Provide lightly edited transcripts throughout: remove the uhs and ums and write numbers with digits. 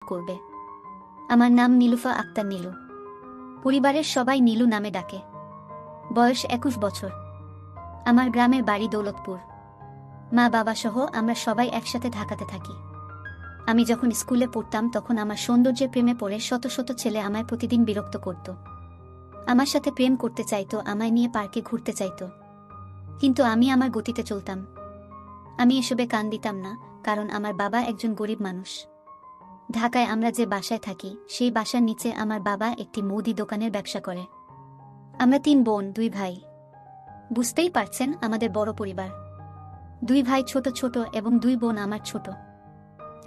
করবে। আমার নাম নীলুফা আক্তার নীলু। পরিবারের সবাই নীলু নামে ডাকে। বয়স 21 বছর। আমার গ্রামের বাড়ি দৌলতপুর। মা বাবা সহ আমরা সবাই একসাথে ঢাকাতে থাকি। আমি যখন স্কুলে পড়তাম তখন আমার সৌন্দর্যের প্রেমে পড়ে শত শত ছেলে আমায় প্রতিদিন বিরক্ত করত। আমার সাথে প্রেম করতে চাইতো, আমায় নিয়ে পার্কে ঘুরতে চাইতো, কিন্তু আমি আমার গতিতে চলতাম। আমি এসবে কান দিতাম না, কারণ আমার বাবা একজন গরিব মানুষ। ঢাকায় আমরা যে বাসায় থাকি সেই বাসার নিচে আমার বাবা একটি মুদি দোকানের ব্যবসা করে। আমরা 3 বোন 2 ভাই। বুঝতেই পারছেন, আমাদের বড় পরিবার। 2 ভাই ছোট ছোট এবং 2 বোন আমার ছোট।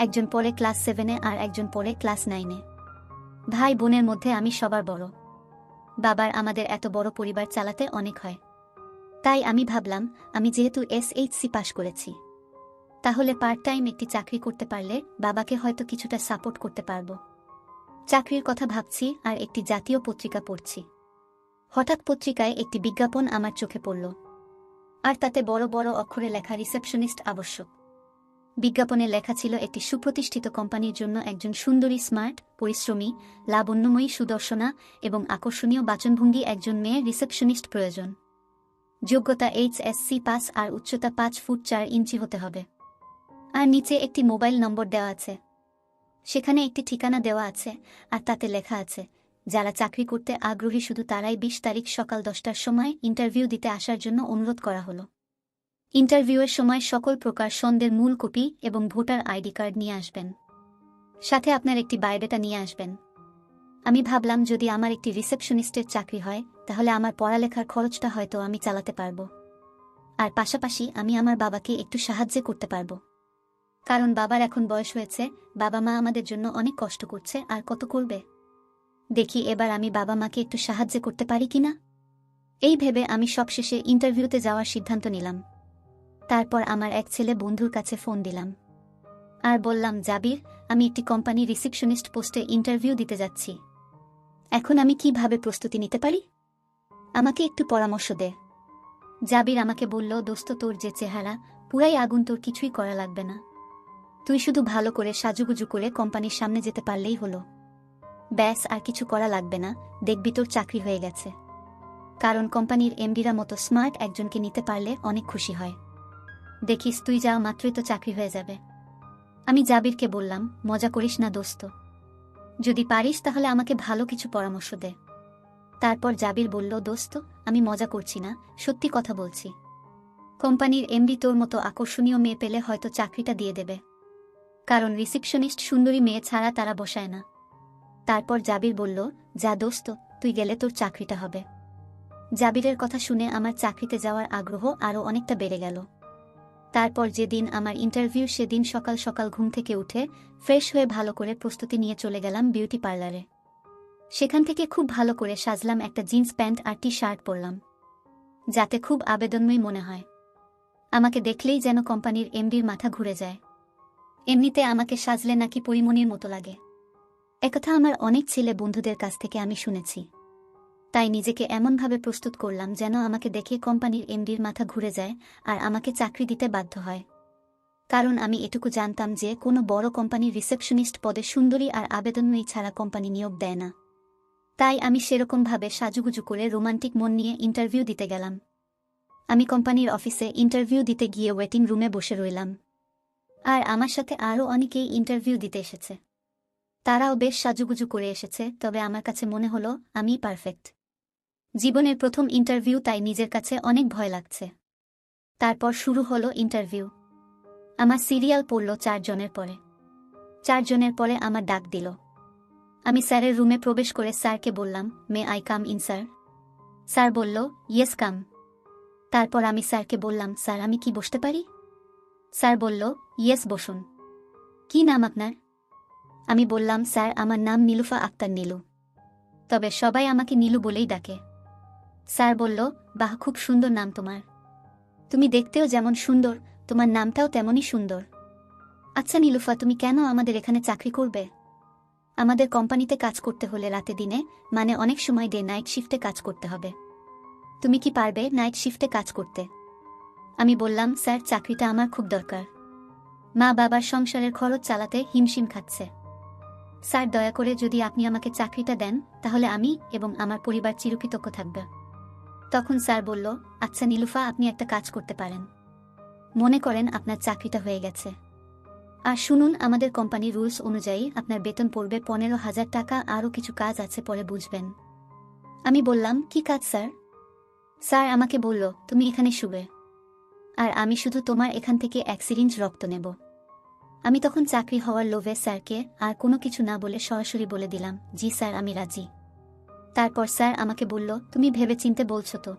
একজন পড়ে ক্লাস 7-এ আর একজন পড়ে ক্লাস 9-এ। ভাই বোনের মধ্যে আমি সবার বড়। বাবার আমাদের এত বড় পরিবার চালাতে অনেক হয়। তাই আমি ভাবলাম, আমি যেহেতু SHC পাশ করেছি, তাহলে পার্ট টাইম একটি চাকরি করতে পারলে বাবাকে হয়তো কিছুটা সাপোর্ট করতে পারব। চাকরির কথা ভাবছি আর একটি জাতীয় পত্রিকা পড়ছি। হঠাৎ পত্রিকায় একটি বিজ্ঞাপন আমার চোখে পড়ল, আর তাতে বড় বড় অক্ষরে লেখা রিসেপশনিস্ট আবশ্যক। বিজ্ঞাপনে লেখা ছিল একটি সুপ্রতিষ্ঠিত কোম্পানির জন্য একজন সুন্দরী, স্মার্ট, পরিশ্রমী, লাবণ্যময়ী, সুদর্শনা এবং আকর্ষণীয় বাচনভঙ্গি একজন মেয়ে রিসেপশনিস্ট প্রয়োজন। যোগ্যতা HSC পাস আর উচ্চতা 5 ফুট 4 ইঞ্চি হতে হবে। আর নিচে একটি মোবাইল নম্বর দেওয়া আছে। সেখানে একটি ঠিকানা দেওয়া আছে, আর তাতে লেখা আছে, যারা চাকরি করতে আগ্রহী শুধু তারাই 20 তারিখ সকাল 10টার সময় ইন্টারভিউ দিতে আসার জন্য অনুরোধ করা হলো। ইন্টারভিউয়ের সময় সকল প্রকার সনদের মূল কপি এবং ভোটার আইডি কার্ড নিয়ে আসবেন। সাথে আপনার একটি বায়োডাটা নিয়ে আসবেন। আমি ভাবলাম, যদি আমার একটি রিসেপশনিস্টের চাকরি হয় তাহলে আমার পড়ালেখার খরচটা হয়তো আমি চালাতে পারব, আর পাশাপাশি আমি আমার বাবাকে একটু সাহায্য করতে পারব। কারণ বাবার এখন বয়স হয়েছে, বাবা মা আমাদের জন্য অনেক কষ্ট করছে, আর কত করবে। দেখি এবার আমি বাবা মাকে একটু সাহায্য করতে পারি কিনা। এই ভেবে আমি সবশেষে ইন্টারভিউতে যাওয়ার সিদ্ধান্ত নিলাম। তারপর আমার এক ছেলে বন্ধুর কাছে ফোন দিলাম আর বললাম, জাবির, আমি একটি কোম্পানি রিসেপশনিস্ট পোস্টে ইন্টারভিউ দিতে যাচ্ছি। এখন আমি কিভাবে প্রস্তুতি নিতে পারি? আমাকে একটু পরামর্শ দে। জাবির আমাকে বলল, দোস্ত, তোর যে চেহারা, পুরাই আগুন, তোর কিছুই করা লাগবে না। তুই শুধু ভালো করে সাজুগুজু করে কোম্পানির সামনে যেতে পারলেই হলো। ব্যাস, আর কিছু করা লাগবে না, দেখবি তোর চাকরি হয়ে গেছে। কারণ কোম্পানির এমডিরা মতো স্মার্ট একজনকে নিতে পারলে অনেক খুশি হয়। দেখিস, তুই যাও মাত্রই তো চাকরি হয়ে যাবে। আমি জাবিরকে বললাম, মজা করিস না দোস্ত, যদি পারিস তাহলে আমাকে ভালো কিছু পরামর্শ দে। তারপর জাবির বলল, দোস্ত, আমি মজা করছি না, সত্যি কথা বলছি। কোম্পানির এমডি তোর মতো আকর্ষণীয় মেয়ে পেলে হয়তো চাকরিটা দিয়ে দেবে, কারণ রিসেপশনিস্ট সুন্দরী মেয়ে ছাড়া তারা বসায় না। তারপর জাবির বলল, যা দোস্ত, তুই গেলে তোর চাকরিটা হবে। জাবিরের কথা শুনে আমার চাকরিতে যাওয়ার আগ্রহ আরও অনেকটা বেড়ে গেল। তারপর যেদিন আমার ইন্টারভিউ, সেদিন সকাল সকাল ঘুম থেকে উঠে ফ্রেশ হয়ে ভালো করে প্রস্তুতি নিয়ে চলে গেলাম বিউটি পার্লারে। সেখান থেকে খুব ভালো করে সাজলাম, একটা জিন্স প্যান্ট আর টি-শার্ট পরলাম, যাতে খুব আবেদনময়ী মনে হয়। আমাকে দেখলেই যেন কোম্পানির এমডির মাথা ঘুরে যায়। এমনিতে আমাকে সাজলে নাকি পরিমণির মতো লাগে, একথা আমার অনেক ছেলে বন্ধুদের কাছ থেকে আমি শুনেছি। তাই নিজেকে এমনভাবে প্রস্তুত করলাম যেন আমাকে দেখে কোম্পানির এমডির মাথা ঘুরে যায় আর আমাকে চাকরি দিতে বাধ্য হয়। কারণ আমি এটুকু জানতাম যে কোনো বড় কোম্পানির রিসেপশনিস্ট পদে সুন্দরী আর আবেদনময়ী ছাড়া কোম্পানি নিয়োগ দেয় না। তাই আমি সেরকমভাবে সাজুগুজু করে রোমান্টিক মন নিয়ে ইন্টারভিউ দিতে গেলাম। আমি কোম্পানির অফিসে ইন্টারভিউ দিতে গিয়ে ওয়েটিং রুমে বসে রইলাম। আর আমার সাথে আরও অনেকেই ইন্টারভিউ দিতে এসেছে। তারাও বেশ সাজুগুজু করে এসেছে, তবে আমার কাছে মনে হলো আমিই পারফেক্ট। জীবনের প্রথম ইন্টারভিউ, তাই নিজের কাছে অনেক ভয় লাগছে। তারপর শুরু হলো ইন্টারভিউ। আমার সিরিয়াল পড়ল 4 জনের পরে। 4 জনের পরে আমার ডাক দিল। আমি স্যারের রুমে প্রবেশ করে স্যারকে বললাম, may I come in sir? Sir বলল, ইয়েস কাম। তারপর আমি স্যারকে বললাম, স্যার, আমি কি বসতে পারি? স্যার বলল, ইয়েস, বসুন। কি নাম আপনার? আমি বললাম, স্যার, আমার নাম নীলুফা আক্তার নীলু, তবে সবাই আমাকে নীলু বলেই ডাকে। স্যার বলল, বাহ, খুব সুন্দর নাম তোমার। তুমি দেখতেও যেমন সুন্দর, তোমার নামটাও তেমনই সুন্দর। আচ্ছা নীলুফা, তুমি কেন আমাদের এখানে চাকরি করবে? আমাদের কোম্পানিতে কাজ করতে হলে রাতে দিনে, মানে অনেক সময় ডে নাইট শিফটে কাজ করতে হবে। তুমি কি পারবে নাইট শিফটে কাজ করতে? আমি বললাম, স্যার, চাকরিটা আমার খুব দরকার। মা বাবার সংসারের খরচ চালাতে হিমশিম খাচ্ছে। স্যার, দয়া করে যদি আপনি আমাকে চাকরিটা দেন তাহলে আমি এবং আমার পরিবার চিরকৃতজ্ঞ থাকবে। তখন স্যার বলল, আচ্ছা নীলুফা, আপনি একটা কাজ করতে পারেন। মনে করেন আপনার চাকরিটা হয়ে গেছে। আর শুনুন, আমাদের কোম্পানির রুলস অনুযায়ী আপনার বেতন পড়বে 15,000 টাকা। আরও কিছু কাজ আছে, পরে বুঝবেন। আমি বললাম, কি কাজ স্যার? স্যার আমাকে বলল, তুমি এখানে শুবে, আর আমি শুধু তোমার এখান থেকে 1 সিরিঞ্জ রক্ত নেব। আমি তখন চাকরি হওয়ার লোভে স্যারকে আর কোনো কিছু না বলে সরাসরি বলে দিলাম, জি স্যার, আমি রাজি। তারপর স্যার আমাকে বলল, তুমি ভেবেচিন্তে বলছো তো?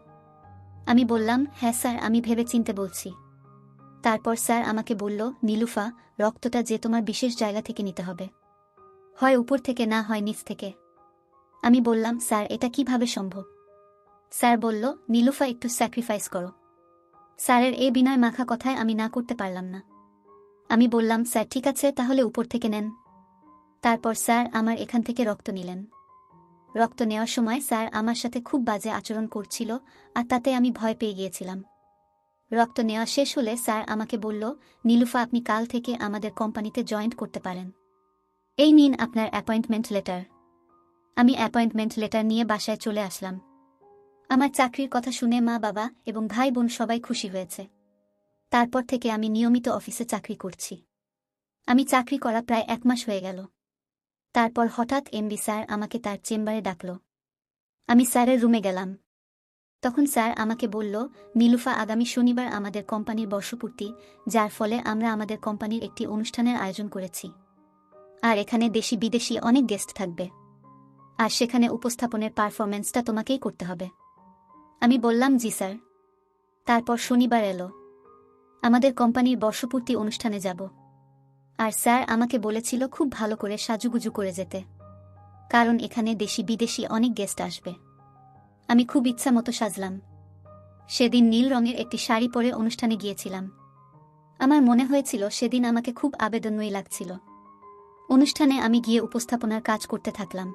আমি বললাম, হ্যাঁ স্যার, আমি ভেবেচিন্তে বলছি। তারপর স্যার আমাকে বলল, নীলুফা, রক্তটা যে তোমার বিশেষ জায়গা থেকে নিতে হবে, হয় উপর থেকে, না হয় নিচ থেকে। আমি বললাম, স্যার এটা কিভাবে সম্ভব? স্যার বলল, নীলুফা, একটু স্যাক্রিফাইস করো। স্যারের এই বিনয় মাখা কথায় আমি না করতে পারলাম না। আমি বললাম, স্যার ঠিক আছে, তাহলে উপর থেকে নেন। তারপর স্যার আমার এখান থেকে রক্ত নিলেন। রক্ত নেওয়ার সময় স্যার আমার সাথে খুব বাজে আচরণ করছিল, আর তাতে আমি ভয় পেয়ে গিয়েছিলাম। রক্ত নেওয়া শেষ হলে স্যার আমাকে বলল, নীলুফা, আপনি কাল থেকে আমাদের কোম্পানিতে জয়েন্ট করতে পারেন। এই নিন আপনার অ্যাপয়েন্টমেন্ট লেটার। আমি অ্যাপয়েন্টমেন্ট লেটার নিয়ে বাসায় চলে আসলাম। আমার চাকরির কথা শুনে মা, বাবা এবং ভাই বোন সবাই খুশি হয়েছে। তারপর থেকে আমি নিয়মিত অফিসে চাকরি করছি। আমি চাকরি করা প্রায় 1 মাস হয়ে গেল। তারপর হঠাৎ এমডি স্যার আমাকে তার চেম্বারে ডাকল। আমি স্যারের রুমে গেলাম। তখন স্যার আমাকে বলল, নীলুফা, আগামী শনিবার আমাদের কোম্পানির বর্ষপূর্তি, যার ফলে আমরা আমাদের কোম্পানির একটি অনুষ্ঠানের আয়োজন করেছি। আর এখানে দেশি বিদেশি অনেক গেস্ট থাকবে, আর সেখানে উপস্থাপনের পারফরম্যান্সটা তোমাকেই করতে হবে। আমি বললাম, জি স্যার। তারপর শনিবার এলো। আমাদের কোম্পানির বর্ষপূর্তি অনুষ্ঠানে যাব। আর স্যার আমাকে বলেছিল খুব ভালো করে সাজুগুজু করে যেতে, কারণ এখানে দেশি বিদেশি অনেক গেস্ট আসবে। আমি খুব ইচ্ছা মতো সাজলাম। সেদিন নীল রঙের একটি শাড়ি পরে অনুষ্ঠানে গিয়েছিলাম। আমার মনে হয়েছিল সেদিন আমাকে খুব আবেদনময়ী লাগছিল। অনুষ্ঠানে আমি গিয়ে উপস্থাপনার কাজ করতে থাকলাম।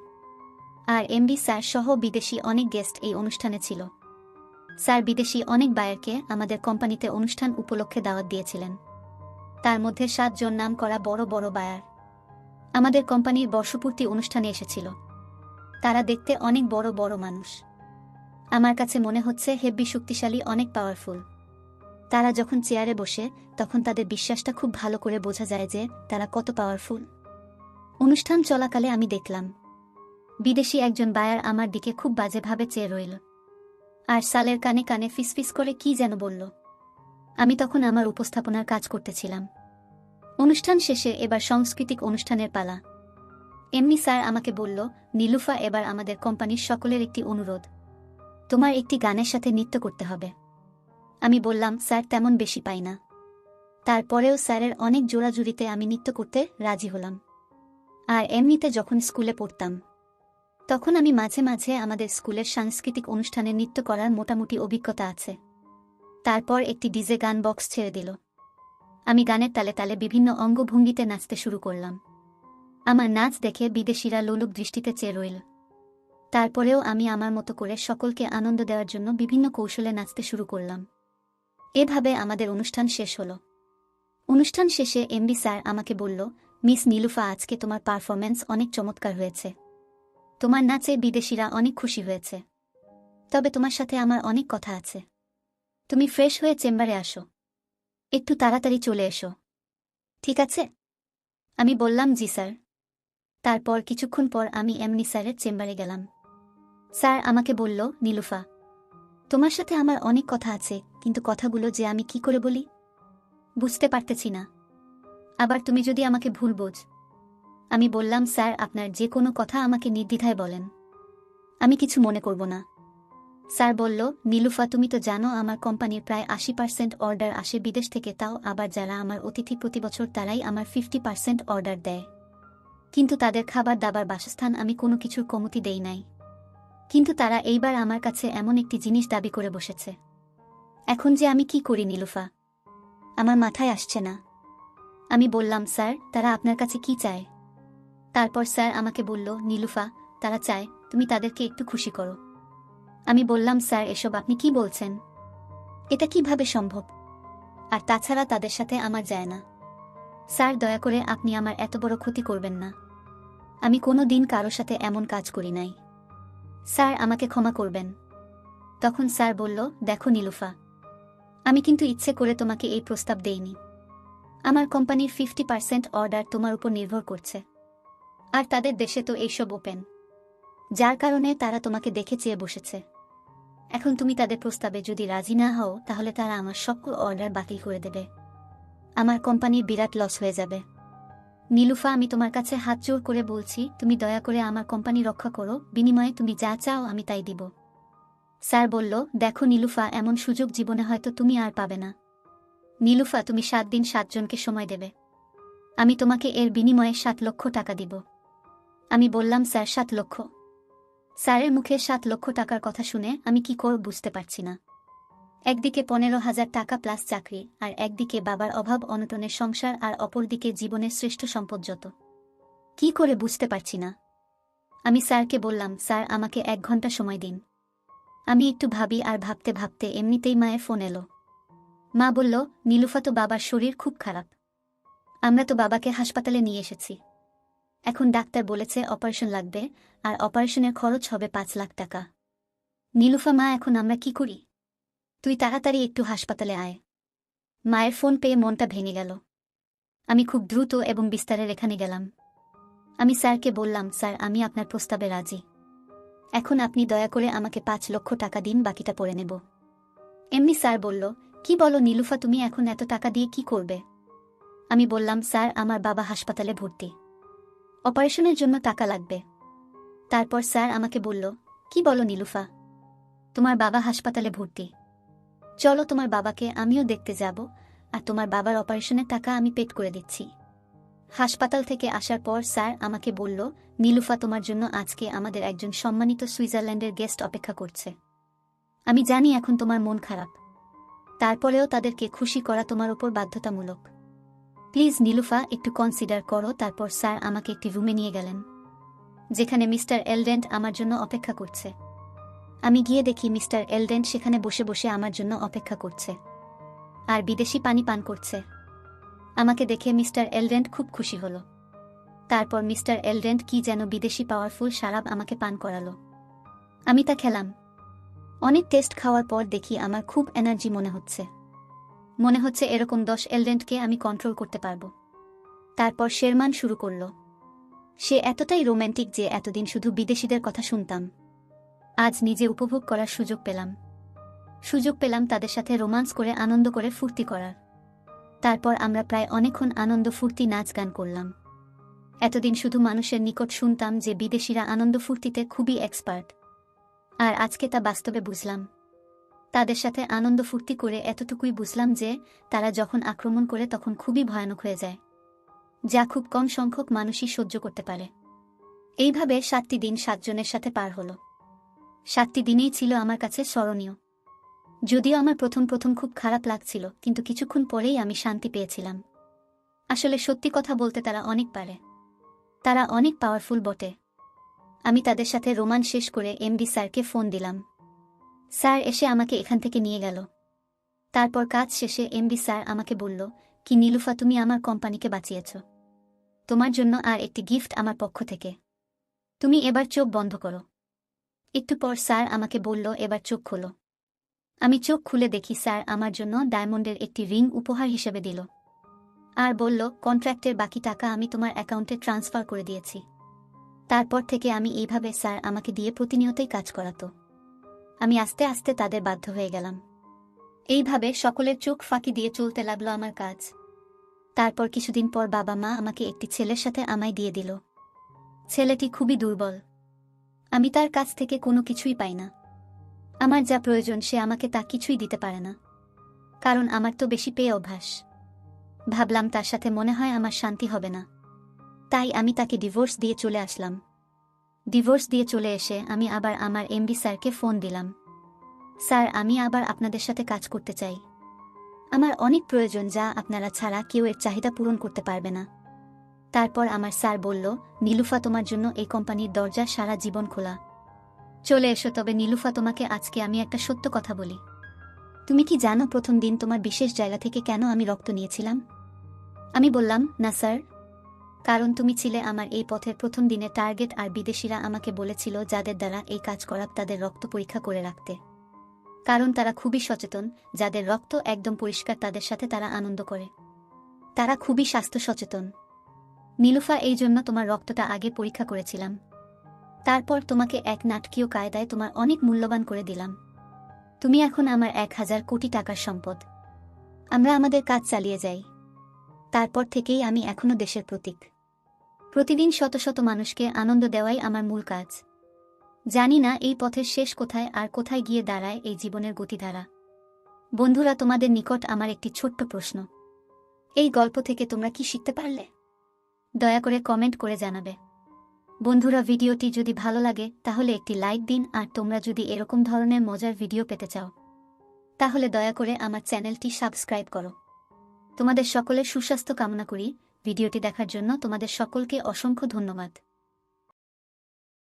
আর এমডি স্যার সহ বিদেশি অনেক গেস্ট এই অনুষ্ঠানে ছিল। স্যার বিদেশি অনেক বায়ারকে আমাদের কোম্পানিতে অনুষ্ঠান উপলক্ষে দাওয়াত দিয়েছিলেন। তার মধ্যে 7 জন নাম করা বড় বড় বায়ার আমাদের কোম্পানির বর্ষপূর্তি অনুষ্ঠানে এসেছিল। তারা দেখতে অনেক বড় বড় মানুষ। আমার কাছে মনে হচ্ছে হেব্বি শক্তিশালী, অনেক পাওয়ারফুল। তারা যখন চেয়ারে বসে, তখন তাদের বিশ্বাসটা খুব ভালো করে বোঝা যায় যে তারা কত পাওয়ারফুল। অনুষ্ঠান চলাকালে আমি দেখলাম বিদেশি একজন বায়ার আমার দিকে খুব বাজেভাবে চেয়ে রইল, আর সালের কানে কানে ফিসফিস করে কি যেন বলল। আমি তখন আমার উপস্থাপনার কাজ করতেছিলাম। অনুষ্ঠান শেষে এবার সাংস্কৃতিক অনুষ্ঠানের পালা। এমনি স্যার আমাকে বলল, নীলুফা, এবার আমাদের কোম্পানির সকলের একটি অনুরোধ, তোমার একটি গানের সাথে নৃত্য করতে হবে। আমি বললাম, স্যার তেমন বেশি পাই না। তারপরেও স্যারের অনেক জোরাজুরিতে আমি নৃত্য করতে রাজি হলাম। আর এমনিতে যখন স্কুলে পড়তাম, তখন আমি মাঝে মাঝে আমাদের স্কুলের সাংস্কৃতিক অনুষ্ঠানে নৃত্য করার মোটামুটি অভিজ্ঞতা আছে। তারপর একটি ডিজে গান বক্স ছেড়ে দিল। আমি গানের তালে তালে বিভিন্ন অঙ্গভঙ্গিতে নাচতে শুরু করলাম। আমার নাচ দেখে বিদেশিরা লোলুপ দৃষ্টিতে চেয়ে রইল। তারপরেও আমি আমার মতো করে সকলকে আনন্দ দেওয়ার জন্য বিভিন্ন কৌশলে নাচতে শুরু করলাম। এভাবে আমাদের অনুষ্ঠান শেষ হলো। অনুষ্ঠান শেষে এমডি স্যার আমাকে বলল, মিস নীলুফা, আজকে তোমার পারফরম্যান্স অনেক চমৎকার হয়েছে। তোমার নাচে বিদেশিরা অনেক খুশি হয়েছে। তবে তোমার সাথে আমার অনেক কথা আছে। তুমি ফ্রেশ হয়ে চেম্বারে আসো। একটু তাড়াতাড়ি চলে এসো, ঠিক আছে? আমি বললাম, জি স্যার। তারপর কিছুক্ষণ পর আমি এমনি স্যারের চেম্বারে গেলাম। স্যার আমাকে বলল, নীলুফা, তোমার সাথে আমার অনেক কথা আছে, কিন্তু কথাগুলো যে আমি কি করে বলি বুঝতে পারতেছি না। আবার তুমি যদি আমাকে ভুল বোঝ। আমি বললাম, স্যার, আপনার যে কোনো কথা আমাকে নির্দ্বিধায় বলেন, আমি কিছু মনে করব না। স্যার বলল, নীলুফা, তুমি তো জানো আমার কোম্পানির প্রায় 80% অর্ডার আসে বিদেশ থেকে, তাও আবার যারা আমার অতিথি প্রতি বছর তারাই আমার 50% অর্ডার দেয়। কিন্তু তাদের খাবার দাবার বাসস্থান আমি কোনো কিছুর কমতি দেই নাই। কিন্তু তারা এইবার আমার কাছে এমন একটি জিনিস দাবি করে বসেছে। এখন যে আমি কি করি নীলুফা, আমার মাথায় আসছে না। আমি বললাম, স্যার, তারা আপনার কাছে কি চায়? তারপর স্যার আমাকে বলল, নীলুফা, তারা চায় তুমি তাদেরকে একটু খুশি করো। আমি বললাম, স্যার, এসব আপনি কি বলছেন? এটা কিভাবে সম্ভব? আর তাছাড়া তাদের সাথে আমার যায় না। স্যার, দয়া করে আপনি আমার এত বড় ক্ষতি করবেন না। আমি কোনো দিন কারো সাথে এমন কাজ করি নাই। স্যার আমাকে ক্ষমা করবেন। তখন স্যার বলল, দেখো নীলুফা, আমি কিন্তু ইচ্ছে করে তোমাকে এই প্রস্তাব দেইনি। আমার কোম্পানির 50% অর্ডার তোমার উপর নির্ভর করছে, আর তাদের দেশে তো এইসব ওপেন, যার কারণে তারা তোমাকে দেখে চেয়ে বসেছে। এখন তুমি তাদের প্রস্তাবে যদি রাজি না হও, তাহলে তারা আমার সকল অর্ডার বাতিল করে দেবে। আমার কোম্পানির বিরাট লস হয়ে যাবে। নীলুফা, আমি তোমার কাছে হাত জোর করে বলছি, তুমি দয়া করে আমার কোম্পানি রক্ষা করো, বিনিময়ে তুমি যা চাও আমি তাই দিব। স্যার বলল, দেখো নীলুফা, এমন সুযোগ জীবনে হয়তো তুমি আর পাবে না। নীলুফা, তুমি 7 দিন 7 জনকে সময় দেবে। আমি তোমাকে এর বিনিময়ে 7 লক্ষ টাকা দিব। আমি বললাম, স্যার 7 লক্ষ? স্যারের মুখে 7 লক্ষ টাকার কথা শুনে আমি কি করব বুঝতে পারছি না। একদিকে 15,000 টাকা প্লাস চাকরি, আর একদিকে বাবার অভাব অনটনের সংসার, আর অপরদিকে জীবনের শ্রেষ্ঠ সম্পদ যত। কি করে বুঝতে পারছি না। আমি স্যারকে বললাম, স্যার আমাকে 1 ঘন্টা সময় দিন। আমি একটু ভাবি, আর ভাবতে ভাবতে এমনিতেই মায়ের ফোন এলো। মা বলল, নীলুফা, তো বাবার শরীর খুব খারাপ। আমরা তো বাবাকে হাসপাতালে নিয়ে এসেছি। এখন ডাক্তার বলেছে অপারেশন লাগবে, আর অপারেশনের খরচ হবে 5 লাখ টাকা। নীলুফা মা, এখন আমরা কি করি? তুই তাড়াতাড়ি একটু হাসপাতালে আয়। মায়ের ফোন পেয়ে মনটা ভেঙে গেল। আমি খুব দ্রুত এবং বিস্তারের এখানে গেলাম। আমি স্যারকে বললাম, স্যার আমি আপনার প্রস্তাবে রাজি। এখন আপনি দয়া করে আমাকে 5 লক্ষ টাকা দিন, বাকিটা পরে নেব। এমনি স্যার বলল, কি বলো নীলুফা, তুমি এখন এত টাকা দিয়ে কি করবে? আমি বললাম, স্যার আমার বাবা হাসপাতালে ভর্তি, অপারেশনের জন্য টাকা লাগবে। তারপর স্যার আমাকে বলল, কি বলো নীলুফা, তোমার বাবা হাসপাতালে ভর্তি? চলো তোমার বাবাকে আমিও দেখতে যাব, আর তোমার বাবার অপারেশনের টাকা আমি পেড করে দিচ্ছি। হাসপাতাল থেকে আসার পর স্যার আমাকে বলল, নীলুফা, তোমার জন্য আজকে আমাদের একজন সম্মানিত সুইজারল্যান্ডের গেস্ট অপেক্ষা করছে। আমি জানি এখন তোমার মন খারাপ, তারপরেও তাদেরকে খুশি করা তোমার উপর বাধ্যতামূলক। প্লিজ নীলুফা, একটু কনসিডার করো। তারপর স্যার আমাকে একটি রুমে নিয়ে গেলেন, যেখানে মিস্টার এলডেন্ট আমার জন্য অপেক্ষা করছে। আমি গিয়ে দেখি মিস্টার এলডেন্ট সেখানে বসে বসে আমার জন্য অপেক্ষা করছে, আর বিদেশি পানি পান করছে। আমাকে দেখে মিস্টার এলডেন্ট খুব খুশি হল। তারপর মিস্টার এলডেন্ট কি যেন বিদেশি পাওয়ারফুল শারাব আমাকে পান করালো। আমি তা খেলাম। অনেক টেস্ট খাওয়ার পর দেখি আমার খুব এনার্জি মনে হচ্ছে এরকম 10 এলডেন্টকে আমি কন্ট্রোল করতে পারব। তারপর শেরমান শুরু করল। সে এতটাই রোম্যান্টিক যে এতদিন শুধু বিদেশিদের কথা শুনতাম, আজ নিজে উপভোগ করার সুযোগ পেলাম তাদের সাথে রোমান্স করে, আনন্দ করে, ফুর্তি করার। তারপর আমরা প্রায় অনেকক্ষণ আনন্দ ফুর্তি নাচ গান করলাম। এতদিন শুধু মানুষের নিকট শুনতাম যে বিদেশিরা আনন্দ ফুর্তিতে খুবই এক্সপার্ট, আর আজকে তা বাস্তবে বুঝলাম। তাদের সাথে আনন্দ ফুর্তি করে এতটুকুই বুঝলাম যে তারা যখন আক্রমণ করে তখন খুবই ভয়ানক হয়ে যায়, যা খুব কম সংখ্যক মানুষই সহ্য করতে পারে। এইভাবে 7টি দিন 7 জনের সাথে পার হলো। 7টি দিনেই ছিল আমার কাছে স্মরণীয়। যদিও আমার প্রথম খুব খারাপ লাগছিল, কিন্তু কিছুক্ষণ পরেই আমি শান্তি পেয়েছিলাম। আসলে সত্যি কথা বলতে তারা অনেক পারে, তারা অনেক পাওয়ারফুল বটে। আমি তাদের সাথে রোমান শেষ করে এমডি স্যারকে ফোন দিলাম। স্যার এসে আমাকে এখান থেকে নিয়ে গেল। তারপর কাজ শেষে এমডি স্যার আমাকে বলল, কি নীলুফা, তুমি আমার কোম্পানিকে বাঁচিয়েছ। তোমার জন্য আর একটি গিফট আমার পক্ষ থেকে। তুমি এবার চোখ বন্ধ করো। একটু পর স্যার আমাকে বলল, এবার চোখ খোলো। আমি চোখ খুলে দেখি স্যার আমার জন্য ডায়মন্ডের একটি রিং উপহার হিসেবে দিল, আর বলল, কন্ট্রাক্টের বাকি টাকা আমি তোমার অ্যাকাউন্টে ট্রান্সফার করে দিয়েছি। তারপর থেকে আমি এইভাবে স্যার আমাকে দিয়ে প্রতিনিয়তই কাজ করাতো। আমি আস্তে আস্তে তাদের বাধ্য হয়ে গেলাম। এইভাবে সকলের চোখ ফাঁকি দিয়ে চলতে লাগলো আমার কাজ। তারপর কিছুদিন পর বাবা মা আমাকে একটি ছেলের সাথে আমায় দিয়ে দিল। ছেলেটি খুবই দুর্বল, আমি তার কাছ থেকে কোনো কিছুই পাই না। আমার যা প্রয়োজন সে আমাকে তা কিছুই দিতে পারে না, কারণ আমার তো বেশি পেয়ে অভ্যাস। ভাবলাম তার সাথে মনে হয় আমার শান্তি হবে না, তাই আমি তাকে ডিভোর্স দিয়ে চলে আসলাম। ডিভোর্স দিয়ে চলে এসে আমি আবার আমার এমডি স্যারকে ফোন দিলাম। স্যার, আমি আবার আপনাদের সাথে কাজ করতে চাই। আমার অনেক প্রয়োজন, যা আপনারা ছাড়া কেউ এর চাহিদা পূরণ করতে পারবে না। তারপর আমার স্যার বলল, নীলুফা, তোমার জন্য এই কোম্পানির দরজা সারা জীবন খোলা। চলে এসো। তবে নীলুফা, তোমাকে আজকে আমি একটা সত্য কথা বলি। তুমি কি জানো প্রথম দিন তোমার বিশেষ জায়গা থেকে কেন আমি রক্ত নিয়েছিলাম? আমি বললাম, না স্যার। কারণ তুমি ছিলে আমার এই পথের প্রথম দিনে টার্গেট, আর বিদেশিরা আমাকে বলেছিল যাদের দ্বারা এই কাজ করা তাদের রক্ত পরীক্ষা করে রাখতে। কারণ তারা খুবই সচেতন, যাদের রক্ত একদম পরিষ্কার তাদের সাথে তারা আনন্দ করে। তারা খুবই স্বাস্থ্য সচেতন। নীলুফা, এই জন্য তোমার রক্তটা আগে পরীক্ষা করেছিলাম। তারপর তোমাকে এক নাটকীয় কায়দায় তোমার অনেক মূল্যবান করে দিলাম। তুমি এখন আমার 1000 কোটি টাকার সম্পদ। আমরা আমাদের কাজ চালিয়ে যাই। তারপর থেকেই আমি এখনো দেশের প্রতীক। প্রতিদিন শত শত মানুষকে আনন্দ দেওয়াই আমার মূল কাজ। জানি না এই পথের শেষ কোথায় আর কোথায় গিয়ে দাঁড়ায় এই জীবনের গতিধারা। বন্ধুরা, তোমাদের নিকট আমার একটি ছোট্ট প্রশ্ন। এই গল্প থেকে তোমরা কি শিখতে পারলে? দয়া করে কমেন্ট করে জানাবে। বন্ধুরা, ভিডিওটি যদি ভালো লাগে তাহলে একটি লাইক দিন, আর তোমরা যদি এরকম ধরনের মজার ভিডিও পেতে চাও তাহলে দয়া করে আমার চ্যানেলটি সাবস্ক্রাইব করো। তোমাদের সকলের সুস্বাস্থ্য কামনা করি। ভিডিওটি দেখার জন্য তোমাদের সকলকে অসংখ্য ধন্যবাদ।